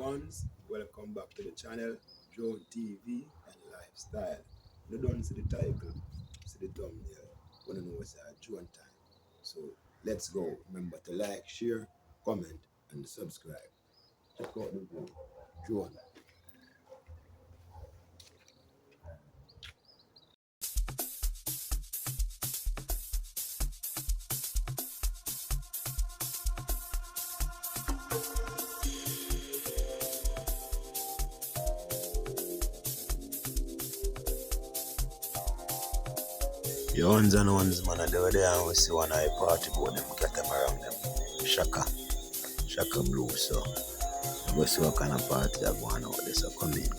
ones, welcome back to the channel, Drone TV and Lifestyle. You don't see the title, see the thumbnail, want to know what's drone time. So let's go. Remember to like, share, comment, and subscribe. Check out the view. Drone. Your ones and ones, man, the other day and we see one eye party about them Catamaran, them Shaka Blue, so we see what kind of party that going out there, so come in.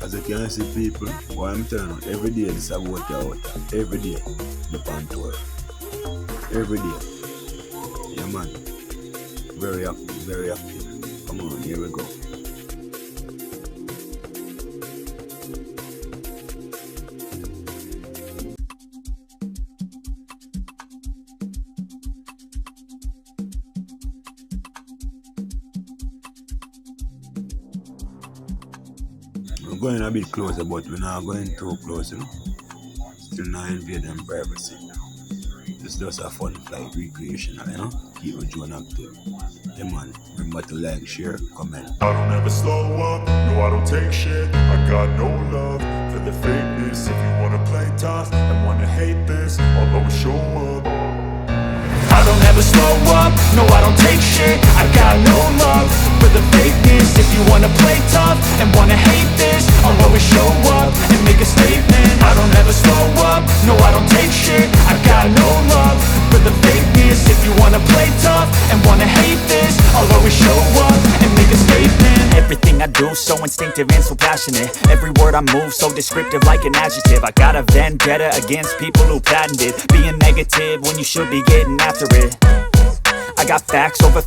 As you can see, people, what I'm telling you, every day this is water out. Every day, the pan tour. Every day. Yeah, man. Very active, very active. Come on, here we go. We're going a bit closer, but we're not going too close, you know. Still not invade them privacy. It's just a fun flight, recreational, you know. Keep the drone active. Yeah, man. Remember to like, share, comment. I don't ever slow up, no I don't take shit. I got no love for the fakeness. If you wanna play tough and wanna hate this, I'll always show up. I don't ever slow up, no I don't take shit. I got no love for the fakeness. If you wanna play tough and wanna hate this, I'll always show up and make a statement. I don't ever slow up, no I don't take shit. I got no love for the fakeness. If you wanna play tough and wanna hate this, I'll always show up and make a statement. Everything I do so instinctive and so passionate. Every word I move so descriptive like an adjective. I got a vendetta against people who patented being negative when you should be getting after it. I got facts over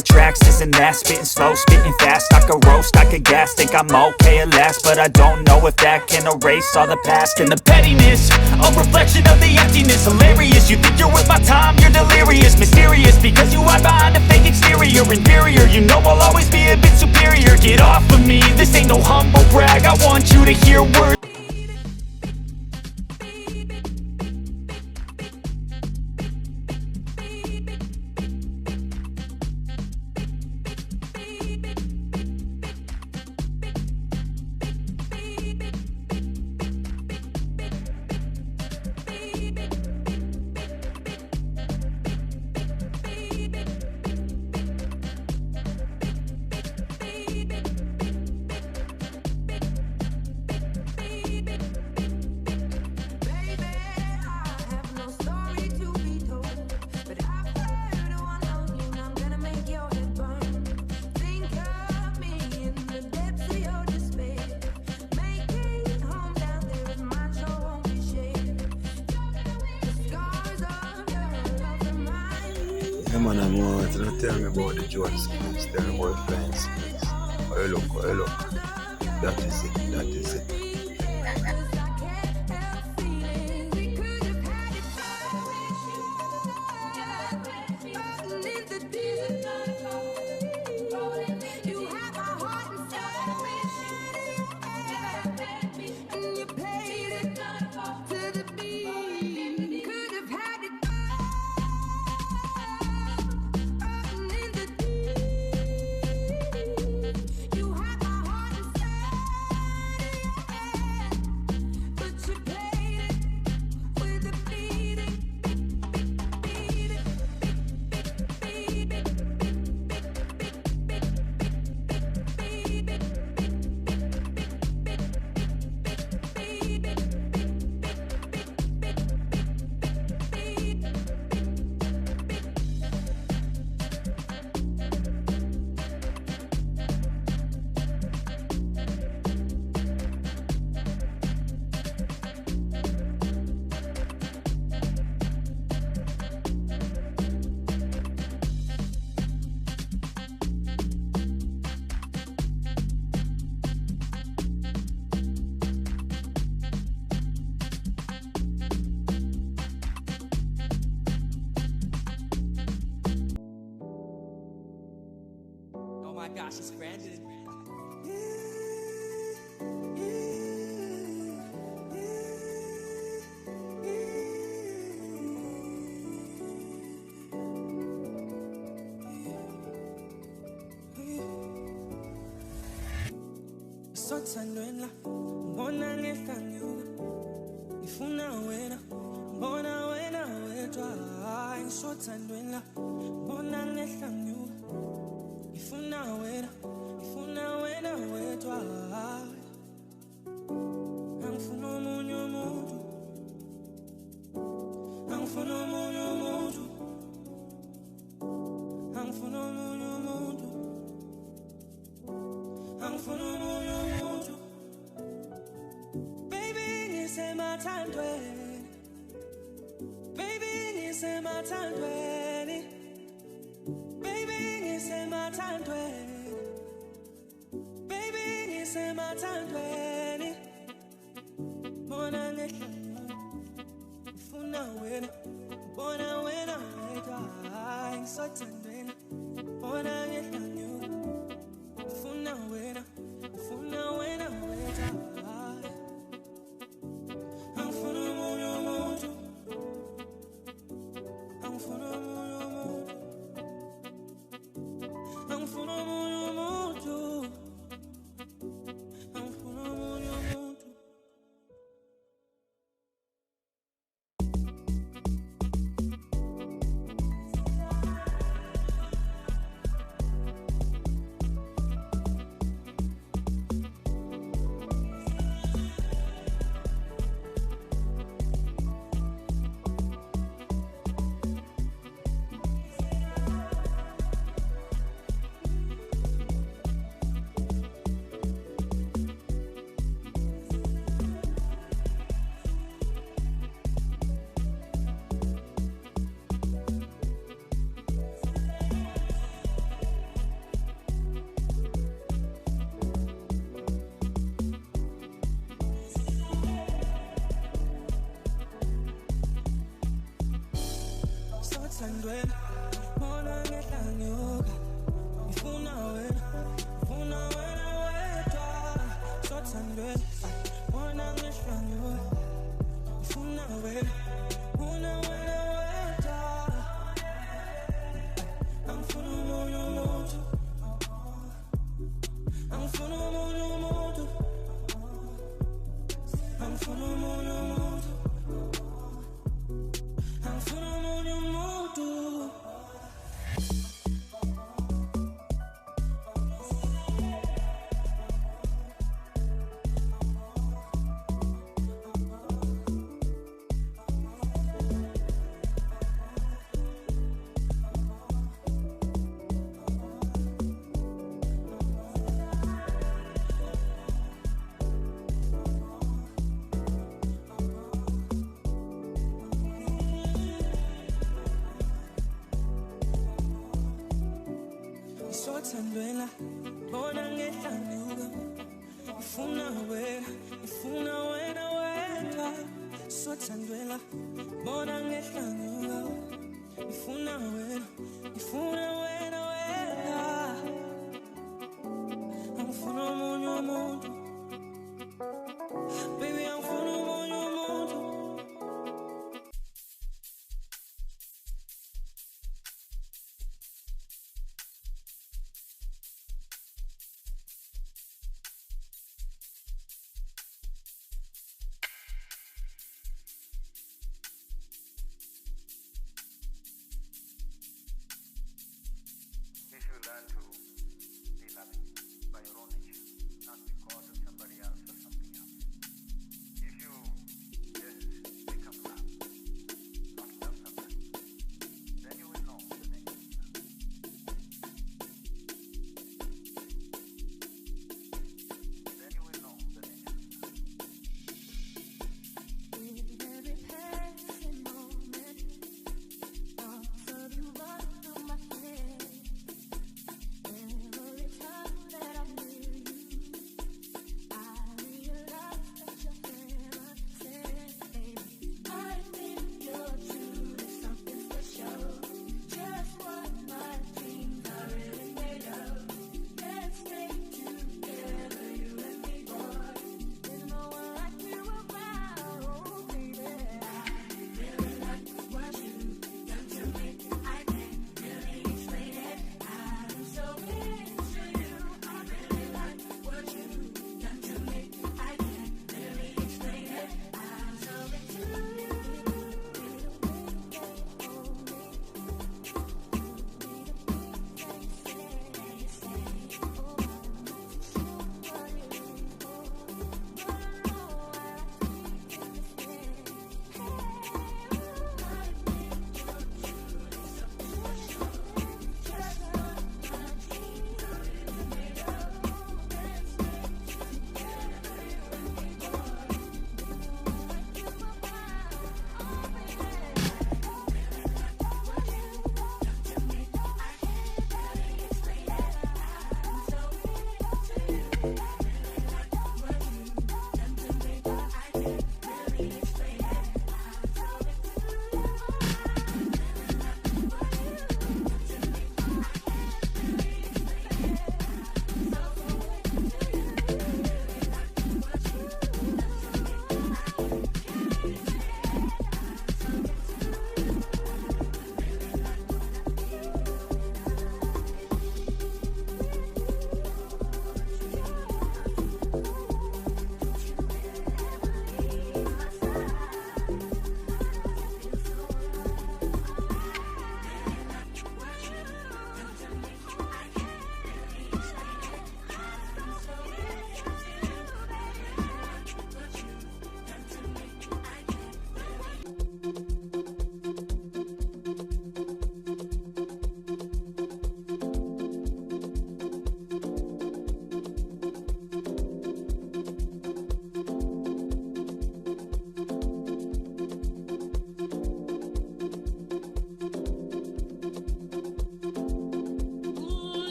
tracks, this and that. Spitting slow, spitting fast. I could roast, I could gas. Think I'm okay at last, but I don't know if that can erase all the past. And the pettiness, a reflection of the emptiness. Hilarious, you think you're worth my time, you're delirious. Mysterious, because you hide behind a fake exterior. Inferior, you know I'll always be a bit superior. Get off of me, this ain't no humble brag. I want you to hear words. Yeah, man, I'm want you to tell me about the Jones please. Tell me about flying skills. How you look, how you look. That is it, that is it. Gosh, it's branded. Sothandwela mbona ngehlanyuka ngifuna wena mbona wena wedwa sothandwela mbona ngehlanyuka ngifuna wena wedwa angifuna omunye umuntu angifuna omunye umuntu angifuna omunye umuntu angifuna omunye umuntu baby ngisemathandweni baby ngisemathandweni baby ngisemathandweni baby ngisemathandweni bona ngehlanyuka ngifuna wena bona wena wedwa ngisothandweni bona ngehlanyuka ngifuna wena wedwa angifuna omunye umuntu angifuna omunye umuntu angifuna omunye umuntu angifuna omunye umuntu. sothandwela bona ngehlanduka ngifuna wena wedwa sothandwela bona ngehlanduka ngifuna wena wedwa angifuna omunye umuntu baby angifuna omunye umuntu.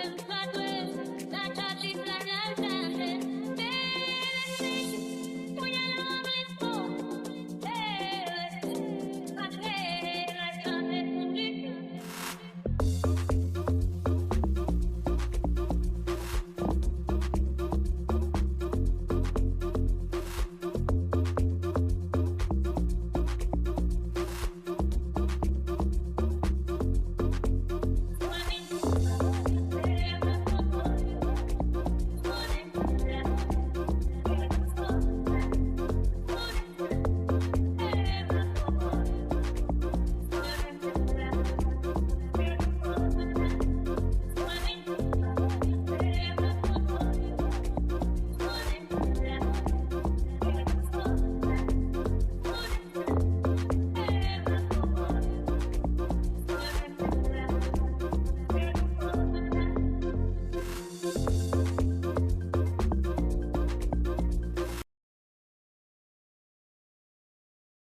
and